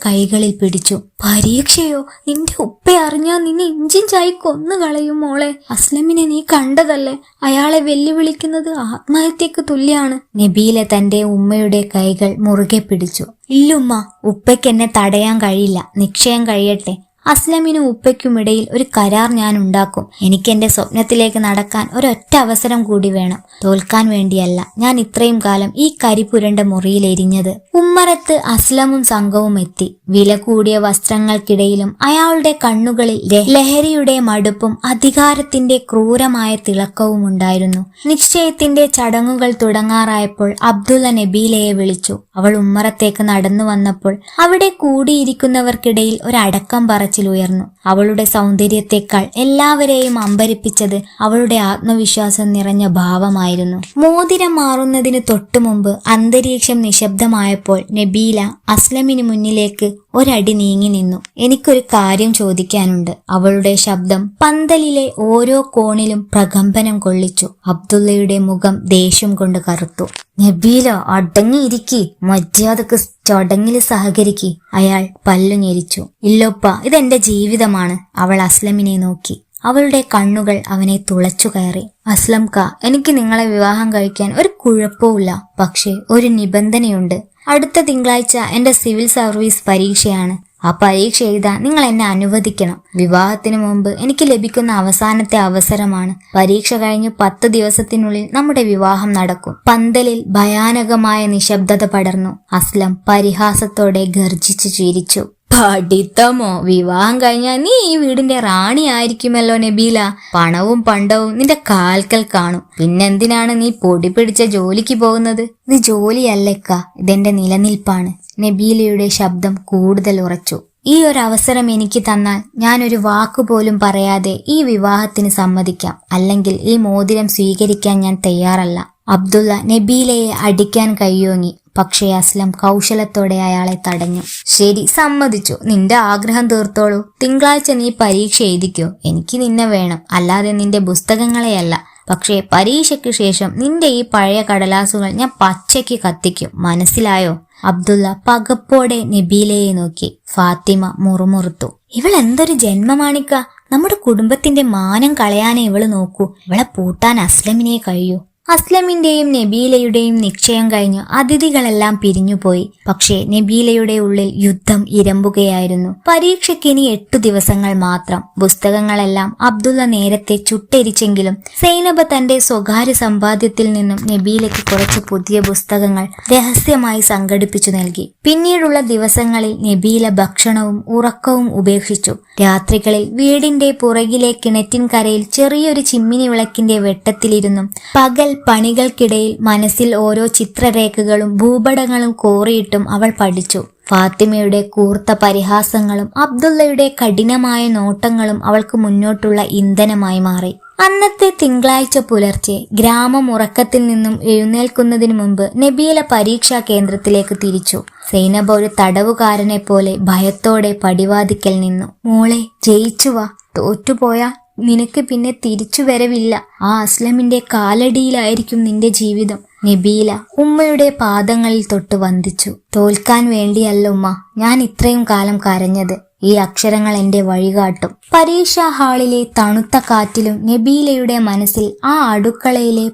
കൈകളിൽ പിടിച്ചു. പരീക്ഷയോ? നിന്റെ ഉപ്പ അറിഞ്ഞാ നിന്നെ ഇഞ്ചിൻ ചായി കൊന്നു കളയും മോളെ. അസ്ലമിനെ നീ കണ്ടതല്ലേ? അയാളെ വെല്ലുവിളിക്കുന്നത് ആത്മഹത്യക്ക് തുല്യാണ്. നബീല തന്റെ ഉമ്മയുടെ കൈകൾ മുറുകെ പിടിച്ചു. ഇല്ലുമ്മ, ഉപ്പയ്ക്ക് എന്നെ തടയാൻ കഴിയില്ല. നിശ്ചയം കഴിയട്ടെ. അസ്ലമിനും ഉപ്പയ്ക്കുമിടയിൽ ഒരു കരാർ ഞാൻ ഉണ്ടാക്കും. എനിക്ക് എന്റെ സ്വപ്നത്തിലേക്ക് നടക്കാൻ ഒരൊറ്റ അവസരം കൂടി വേണം. തോൽക്കാൻ വേണ്ടിയല്ല ഞാൻ ഇത്രയും കാലം ഈ കരിപുരണ്ട മുറിയിൽ എരിഞ്ഞത്. ഉമ്മറത്ത് അസ്ലമും സംഘവും എത്തി. വില കൂടിയ വസ്ത്രങ്ങൾക്കിടയിലും അയാളുടെ കണ്ണുകളിൽ ലഹരിയുടെ മടുപ്പും അധികാരത്തിന്റെ ക്രൂരമായ തിളക്കവും ഉണ്ടായിരുന്നു. നിശ്ചയത്തിന്റെ ചടങ്ങുകൾ തുടങ്ങാറായപ്പോൾ അബ്ദുള്ള നബീലയെ വിളിച്ചു. അവൾ ഉമ്മറത്തേക്ക് നടന്നു വന്നപ്പോൾ അവിടെ കൂടിയിരിക്കുന്നവർക്കിടയിൽ ഒരടക്കം ഉയർന്നു. അവളുടെ സൗന്ദര്യത്തെക്കാൾ എല്ലാവരെയും അമ്പരിപ്പിച്ചത് അവളുടെ ആത്മവിശ്വാസം നിറഞ്ഞ ഭാവമായിരുന്നു. മോതിരം മാറുന്നതിന് തൊട്ടു മുമ്പ് അന്തരീക്ഷം നിശബ്ദമായപ്പോൾ നബീല അസ്ലമിന് മുന്നിലേക്ക് ഒരടി നീങ്ങി നിന്നു. എനിക്കൊരു കാര്യം ചോദിക്കാനുണ്ട്. അവളുടെ ശബ്ദം പന്തലിലെ ഓരോ കോണിലും പ്രകമ്പനം കൊള്ളിച്ചു. അബ്ദുള്ളയുടെ മുഖം ദേഷ്യം കൊണ്ട് കറുത്തു. നബീല, അടങ്ങിയിരിക്കി, മര്യാദക്ക് ചടങ്ങില് സഹകരിക്കി. അയാൾ പല്ലു ഞെരിച്ചു. ഇല്ലൊപ്പ, ഇതെന്റെ ജീവിതമാണ്. അവൾ അസ്ലമിനെ നോക്കി. അവളുടെ കണ്ണുകൾ അവനെ തുളച്ചു കയറി. അസ്ലം ക, എനിക്ക് നിങ്ങളെ വിവാഹം കഴിക്കാൻ ഒരു കുഴപ്പവുമില്ല. പക്ഷേ ഒരു നിബന്ധനയുണ്ട്. അടുത്ത തിങ്കളാഴ്ച എന്റെ സിവിൽ സർവീസ് പരീക്ഷയാണ്. ആ പരീക്ഷ എഴുതാൻ നിങ്ങൾ എന്നെ അനുവദിക്കണം. വിവാഹത്തിന് മുമ്പ് എനിക്ക് ലഭിക്കുന്ന അവസാനത്തെ അവസരമാണ്. പരീക്ഷ കഴിഞ്ഞ് 10 ദിവസത്തിനുള്ളിൽ നമ്മുടെ വിവാഹം നടക്കും. പന്തലിൽ ഭയാനകമായ നിശബ്ദത പടർന്നു. അസ്ലം പരിഹാസത്തോടെ ഗർജിച്ചു ചിരിച്ചു. പഠിത്തമോ? വിവാഹം കഴിഞ്ഞാൽ നീ ഈ വീടിന്റെ റാണി ആയിരിക്കുമല്ലോ നബീല. പണവും പണ്ടവും നിന്റെ കാൽക്കൽ കാണും. പിന്നെന്തിനാണ് നീ പൊടി പിടിച്ച ജോലിക്ക് പോകുന്നത്? ഇത് ജോലിയല്ലേക്ക, ഇതെന്റെ നിലനിൽപ്പാണ്. നബീലയുടെ ശബ്ദം കൂടുതൽ ഉറച്ചു. ഈ ഒരു അവസരം എനിക്ക് തന്നാൽ ഞാനൊരു വാക്കുപോലും പറയാതെ ഈ വിവാഹത്തിന് സമ്മതിക്കാം. അല്ലെങ്കിൽ ഈ മോതിരം സ്വീകരിക്കാൻ ഞാൻ തയ്യാറല്ല. അബ്ദുള്ള നബീലയെ അടിക്കാൻ കയ്യോങ്ങി. പക്ഷേ അസ്ലം കൗശലത്തോടെ അയാളെ തടഞ്ഞു. ശരി, സമ്മതിച്ചു. നിന്റെ ആഗ്രഹം തീർത്തോളൂ. തിങ്കളാഴ്ച നീ പരീക്ഷ എഴുതിക്കോ. എനിക്ക് നിന്നെ വേണം, അല്ലാതെ നിന്റെ പുസ്തകങ്ങളെയല്ല. പക്ഷേ പരീക്ഷയ്ക്ക് ശേഷം നിന്റെ ഈ പഴയ കടലാസുകൾ ഞാൻ പച്ചയ്ക്ക് കത്തിക്കും, മനസ്സിലായോ? അബ്ദുള്ള പകപ്പോടെ നബീലയെ നോക്കി. ഫാത്തിമ മുറുമുറുത്തു. ഇവൾ എന്തൊരു ജന്മമാണിക്ക! നമ്മുടെ കുടുംബത്തിന്റെ മാനം കളയാനേ ഇവള് നോക്കൂ. ഇവളെ പൂട്ടാൻ അസ്ലമിനെ കഴിയൂ. അസ്ലമിന്റെയും നബീലയുടെയും നിശ്ചയം കഴിഞ്ഞ് അതിഥികളെല്ലാം പിരിഞ്ഞുപോയി. പക്ഷേ നബീലയുടെ ഉള്ളിൽ യുദ്ധം ഇരമ്പുകയായിരുന്നു. പരീക്ഷയ്ക്ക് ഇനി 8 ദിവസങ്ങൾ മാത്രം. പുസ്തകങ്ങളെല്ലാം അബ്ദുള്ള നേരത്തെ ചുട്ടെരിച്ചെങ്കിലും സൈനബ തന്റെ സ്വകാര്യ സമ്പാദ്യത്തിൽ നിന്നും നബീലയ്ക്ക് കുറച്ച് പുതിയ പുസ്തകങ്ങൾ രഹസ്യമായി സംഘടിപ്പിച്ചു നൽകി. പിന്നീടുള്ള ദിവസങ്ങളിൽ നബീല ഭക്ഷണവും ഉറക്കവും ഉപേക്ഷിച്ചു. രാത്രികളിൽ വീടിന്റെ പുറകിലെ കിണറ്റിൻകരയിൽ ചെറിയൊരു ചിമ്മിനി വിളക്കിന്റെ വെട്ടത്തിലിരുന്നും പകൽ പണികൾക്കിടയിൽ മനസ്സിൽ ഓരോ ചിത്രരേഖകളും ഭൂപടങ്ങളും കോറിയിട്ടും അവൾ പഠിച്ചു. ഫാത്തിമയുടെ കൂർത്ത പരിഹാസങ്ങളും അബ്ദുള്ളയുടെ കഠിനമായ നോട്ടങ്ങളും അവൾക്ക് മുന്നോട്ടുള്ള ഇന്ധനമായി മാറി. അന്നത്തെ തിങ്കളാഴ്ച പുലർച്ചെ ഗ്രാമം ഉറക്കത്തിൽ നിന്നും എഴുന്നേൽക്കുന്നതിനു മുമ്പ് നബീല പരീക്ഷാ കേന്ദ്രത്തിലേക്ക് തിരിച്ചു. സൈനബ ഒരു തടവുകാരനെ പോലെ ഭയത്തോടെ പടിവാതിക്കൽ നിന്നു. മോളെ, ജയിച്ചുവാ. തോറ്റുപോയാ നിനക്ക് പിന്നെ തിരിച്ചു വരവില്ല. ആ അസ്ലമിന്റെ കാലടിയിലായിരിക്കും നിന്റെ ജീവിതം. നബീല ഉമ്മയുടെ പാദങ്ങളിൽ തൊട്ട് വന്ദിച്ചു. തോൽക്കാൻ വേണ്ടിയല്ല ഉമ്മ ഞാൻ ഇത്രയും കാലം കരഞ്ഞത്. ഈ അക്ഷരങ്ങൾ എന്റെ വഴികാട്ടും. പരീക്ഷാ ഹാളിലെ തണുത്ത കാറ്റിലും നബീലയുടെ മനസ്സിൽ ആ അടുക്കളയിലെ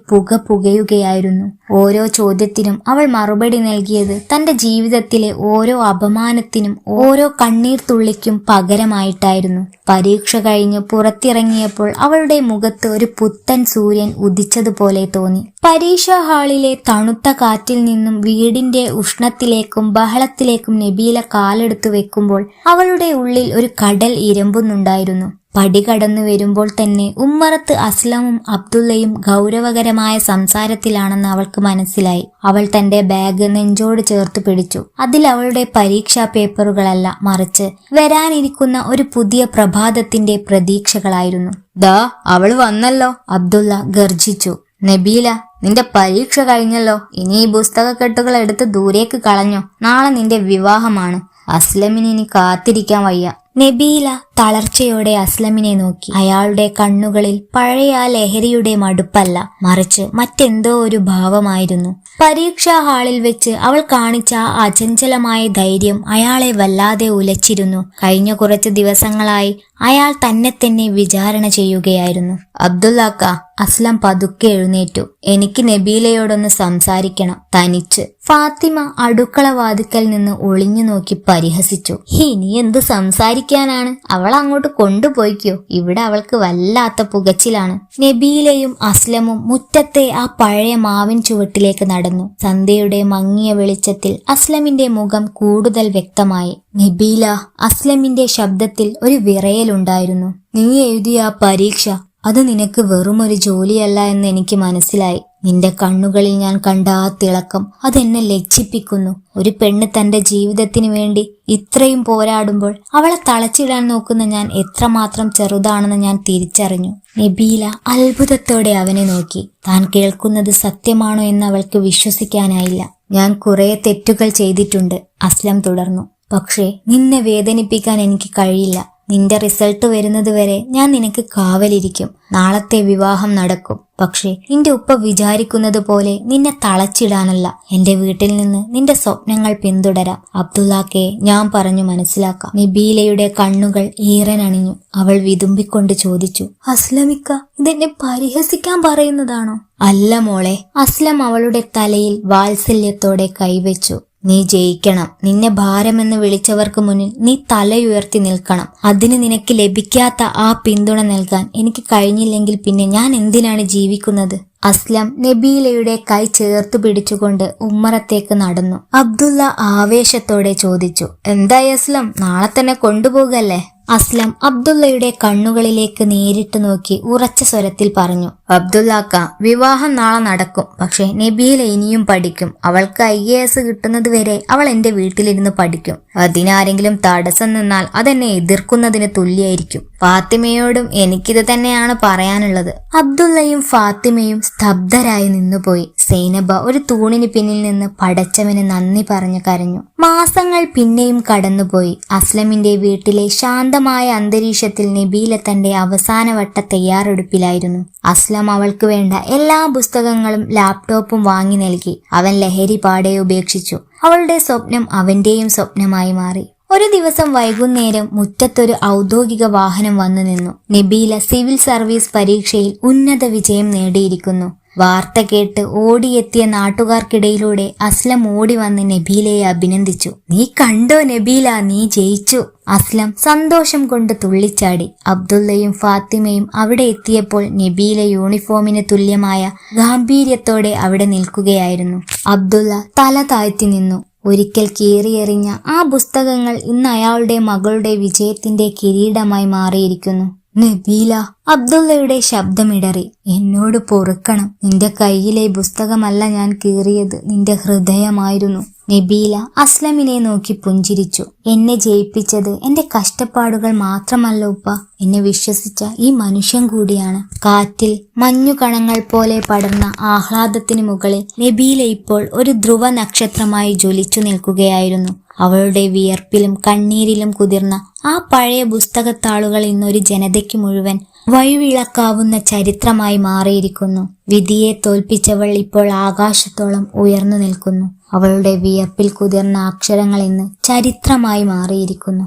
പുകയുകയായിരുന്നു. ഓരോ ചോദ്യത്തിനും അവൾ മറുപടി നൽകിയത് തന്റെ ജീവിതത്തിലെ ഓരോ അപമാനത്തിനും ഓരോ കണ്ണീർ തുള്ളിക്കും പകരമായിട്ടായിരുന്നു. പരീക്ഷ കഴിഞ്ഞ് പുറത്തിറങ്ങിയപ്പോൾ അവളുടെ മുഖത്ത് ഒരു പുത്തൻ സൂര്യൻ ഉദിച്ചതുപോലെ തോന്നി. പരീക്ഷാ ഹാളിലെ തണുത്ത കാറ്റിൽ നിന്നും വീടിന്റെ ഉഷ്ണത്തിലേക്കും ബഹളത്തിലേക്കും നബീല കാലെടുത്തു വെക്കുമ്പോൾ അവളുടെ ഉള്ളിൽ ഒരു കടൽ ഇരമ്പുന്നുണ്ടായിരുന്നു. പടി കടന്നു വരുമ്പോൾ തന്നെ ഉമ്മറത്ത് അസ്ലമും അബ്ദുള്ളയും ഗൗരവകരമായ സംസാരത്തിലാണെന്ന് അവൾക്ക് മനസ്സിലായി. അവൾ തന്റെ ബാഗ് നെഞ്ചോട് ചേർത്ത് പിടിച്ചു. അതിൽ അവളുടെ പരീക്ഷാ പേപ്പറുകളല്ല, മറിച്ച് വരാനിരിക്കുന്ന ഒരു പുതിയ പ്രഭാതത്തിന്റെ പ്രതീക്ഷകളായിരുന്നു. ദാ അവൾ വന്നല്ലോ, അബ്ദുള്ള ഗർജിച്ചു. നബീല, നിന്റെ പരീക്ഷ കഴിഞ്ഞല്ലോ. ഇനി ഈ പുസ്തകക്കെട്ടുകൾ എടുത്ത് ദൂരേക്ക് കളഞ്ഞോ. നാളെ നിന്റെ വിവാഹമാണ്. അസ്ലമിന് ഇനി കാത്തിരിക്കാൻ വയ്യ. നബീല തളർച്ചയോടെ അസ്ലമിനെ നോക്കി. അയാളുടെ കണ്ണുകളിൽ പഴയ ആ ലഹരിയുടെ മടുപ്പല്ല, മറിച്ച് മറ്റെന്തോ ഒരു ഭാവമായിരുന്നു. പരീക്ഷാ ഹാളിൽ വെച്ച് അവൾ കാണിച്ച ആ അചഞ്ചലമായ ധൈര്യം അയാളെ വല്ലാതെ ഉലച്ചിരുന്നു. കഴിഞ്ഞ കുറച്ച് ദിവസങ്ങളായി അയാൾ തന്നെ വിചാരണ ചെയ്യുകയായിരുന്നു. അബ്ദുള്ളാക്ക, അസ്ലം പതുക്കെ എഴുന്നേറ്റു. എനിക്ക് നബീലയോടൊന്ന് സംസാരിക്കണം, തനിച്ച്. ഫാത്തിമ അടുക്കള വാതിക്കൽ നിന്ന് ഒളിഞ്ഞു നോക്കി പരിഹസിച്ചു. ഇനി എന്ത് സംസാരിക്കാനാണ്? അവൾ അങ്ങോട്ട് കൊണ്ടുപോയിക്കോ. ഇവിടെ അവൾക്ക് വല്ലാത്ത പുകച്ചിലാണ്. നബീലയും അസ്ലമും മുറ്റത്തെ ആ പഴയ മാവിൻ ചുവട്ടിലേക്ക് നടന്നു. സന്ധ്യയുടെ മങ്ങിയ വെളിച്ചത്തിൽ അസ്ലമിന്റെ മുഖം കൂടുതൽ വ്യക്തമായി. നബീല, അസ്ലമിന്റെ ശബ്ദത്തിൽ ഒരു വിറയലുണ്ടായിരുന്നു. നീ എഴുതിയ ആ പരീക്ഷ, അത് നിനക്ക് വെറുമൊരു ജോലിയല്ല എന്ന് എനിക്ക് മനസ്സിലായി. നിന്റെ കണ്ണുകളിൽ ഞാൻ കണ്ട ആ തിളക്കം, അതെന്നെ ലജ്ജിപ്പിക്കുന്നു. ഒരു പെണ്ണ് തന്റെ ജീവിതത്തിന് വേണ്ടി ഇത്രയും പോരാടുമ്പോൾ അവളെ തളച്ചിടാൻ നോക്കുന്ന ഞാൻ എത്രമാത്രം ചെറുതാണെന്ന് ഞാൻ തിരിച്ചറിഞ്ഞു. നബീല അത്ഭുതത്തോടെ അവനെ നോക്കി. താൻ കേൾക്കുന്നത് സത്യമാണോ എന്ന് അവൾക്ക് വിശ്വസിക്കാനായില്ല. ഞാൻ കുറെ തെറ്റുകൾ ചെയ്തിട്ടുണ്ട്, അസ്ലം തുടർന്നു. പക്ഷേ നിന്നെ വേദനിപ്പിക്കാൻ എനിക്ക് കഴിയില്ല. നിന്റെ റിസൾട്ട് വരുന്നത് വരെ ഞാൻ നിനക്ക് കാവലിരിക്കും. നാളത്തെ വിവാഹം നടക്കും. പക്ഷേ നിന്റെ ഉപ്പ വിചാരിക്കുന്നത് പോലെ നിന്നെ തളച്ചിടാനല്ല. എന്റെ വീട്ടിൽ നിന്ന് നിന്റെ സ്വപ്നങ്ങൾ പിന്തുടരാം. അബ്ദുള്ളാക്കെ, ഞാൻ പറഞ്ഞു മനസ്സിലാക്കാം. നബീലയുടെ കണ്ണുകൾ ഈറനണിഞ്ഞു. അവൾ വിതുമ്പിക്കൊണ്ട് ചോദിച്ചു, അസ്ലമിക്ക, ഇതെന്നെ പരിഹസിക്കാൻ പറയുന്നതാണോ? അല്ല മോളെ. അസ്ലം അവളുടെ തലയിൽ വാത്സല്യത്തോടെ കൈവച്ചു. നീ ജയിക്കണം. നിന്നെ ഭാരമെന്ന് വിളിച്ചവർക്ക് മുന്നിൽ നീ തലയുയർത്തി നിൽക്കണം. അതിന് നിനക്ക് ലഭിക്കാത്ത ആ പിന്തുണ നൽകാൻ എനിക്ക് കഴിഞ്ഞില്ലെങ്കിൽ പിന്നെ ഞാൻ എന്തിനാണ് ജീവിക്കുന്നത്? അസ്ലം നബീലയുടെ കൈ ചേർത്ത് പിടിച്ചുകൊണ്ട് ഉമ്മറത്തേക്ക് നടന്നു. അബ്ദുള്ള ആവേശത്തോടെ ചോദിച്ചു, എന്തായി അസ്ലം, നാളെ തന്നെ കൊണ്ടുപോകല്ലേ? അസ്ലം അബ്ദുള്ളയുടെ കണ്ണുകളിലേക്ക് നേരിട്ട് നോക്കി ഉറച്ച സ്വരത്തിൽ പറഞ്ഞു, അബ്ദുള്ളാക്ക, വിവാഹം നാളെ നടക്കും. പക്ഷെ നബീല ഇനിയും പഠിക്കും. അവൾക്ക് IAS കിട്ടുന്നത് വരെ അവൾ എന്റെ വീട്ടിലിരുന്ന് പഠിക്കും. അതിനാരെങ്കിലും തടസ്സം നിന്നാൽ അതെന്നെ എതിർക്കുന്നതിന് തുല്യായിരിക്കും. ഫാത്തിമയോടും എനിക്കിത് തന്നെയാണ് പറയാനുള്ളത്. അബ്ദുള്ളയും ഫാത്തിമയും സ്തബ്ധരായി നിന്നുപോയി. സൈനബ ഒരു തൂണിന് പിന്നിൽ നിന്ന് പടച്ചവന് നന്ദി പറഞ്ഞു കരഞ്ഞു. മാസങ്ങൾ പിന്നെയും കടന്നുപോയി. അസ്ലമിന്റെ വീട്ടിലെ ശാന്തമായ അന്തരീക്ഷത്തിൽ നബീല തന്റെ അവസാനവട്ട തയ്യാറെടുപ്പിലായിരുന്നു. അസ്ലം അവൾക്ക് വേണ്ട എല്ലാ പുസ്തകങ്ങളും ലാപ്ടോപ്പും വാങ്ങി നൽകി. അവൻ ലഹരി പാടെ ഉപേക്ഷിച്ചു. അവളുടെ സ്വപ്നം അവന്റെയും സ്വപ്നമായി മാറി. ഒരു ദിവസം വൈകുന്നേരം മുറ്റത്തൊരു ഔദ്യോഗിക വാഹനം വന്നു നിന്നു. നബീല സിവിൽ സർവീസ് പരീക്ഷയിൽ ഉന്നത വിജയം നേടിയിരിക്കുന്നു. വാർത്ത കേട്ട് ഓടിയെത്തിയ നാട്ടുകാർക്കിടയിലൂടെ അസ്ലം ഓടി വന്ന് നബീലയെ അഭിനന്ദിച്ചു. "നീ കണ്ടോ നബീല, നീ ജയിച്ചു!" അസ്ലം സന്തോഷം കൊണ്ട് തുള്ളിച്ചാടി. അബ്ദുള്ളയും ഫാത്തിമയും അവിടെ എത്തിയപ്പോൾ നബീല യൂണിഫോമിന് തുല്യമായ ഗാംഭീര്യത്തോടെ അവിടെ നിൽക്കുകയായിരുന്നു. അബ്ദുള്ള തല താഴ്ത്തി നിന്നു. ഒരിക്കൽ കീറിയെറിഞ്ഞ ആ പുസ്തകങ്ങൾ ഇന്ന് അയാളുടെ മകളുടെ വിജയത്തിന്റെ കിരീടമായി മാറിയിരിക്കുന്നു. "നബീല!" അബ്ദുള്ളയുടെ ശബ്ദമിടറി. "എന്നോട് പൊറുക്കണം. നിന്റെ കയ്യിലെ പുസ്തകമല്ല ഞാൻ കീറിയത്, നിന്റെ ഹൃദയമായിരുന്നു." നബീല അസ്ലമിനെ നോക്കി പുഞ്ചിരിച്ചു. "എന്നെ ജയിപ്പിച്ചത് എന്റെ കഷ്ടപ്പാടുകൾ മാത്രമല്ല ഉപ്പ, എന്നെ വിശ്വസിച്ച ഈ മനുഷ്യൻ കൂടിയാണ്." കാറ്റിൽ മഞ്ഞുകണങ്ങൾ പോലെ പടർന്ന ആഹ്ലാദത്തിന് മുകളിൽ നബീല ഇപ്പോൾ ഒരു ധ്രുവ നക്ഷത്രമായി ജ്വലിച്ചു നിൽക്കുകയായിരുന്നു. അവളുടെ വിയർപ്പിലും കണ്ണീരിലും കുതിർന്ന ആ പഴയ പുസ്തകത്താളുകൾ ഇന്നൊരു ജനതയ്ക്ക് മുഴുവൻ വഴിവിളക്കാവുന്ന ചരിത്രമായി മാറിയിരിക്കുന്നു. വിധിയെ തോൽപ്പിച്ചവൾ ഇപ്പോൾ ആകാശത്തോളം ഉയർന്നു നിൽക്കുന്നു. അവളുടെ വിയർപ്പിൽ കുതിർന്ന അക്ഷരങ്ങൾ ഇന്ന് ചരിത്രമായി മാറിയിരിക്കുന്നു.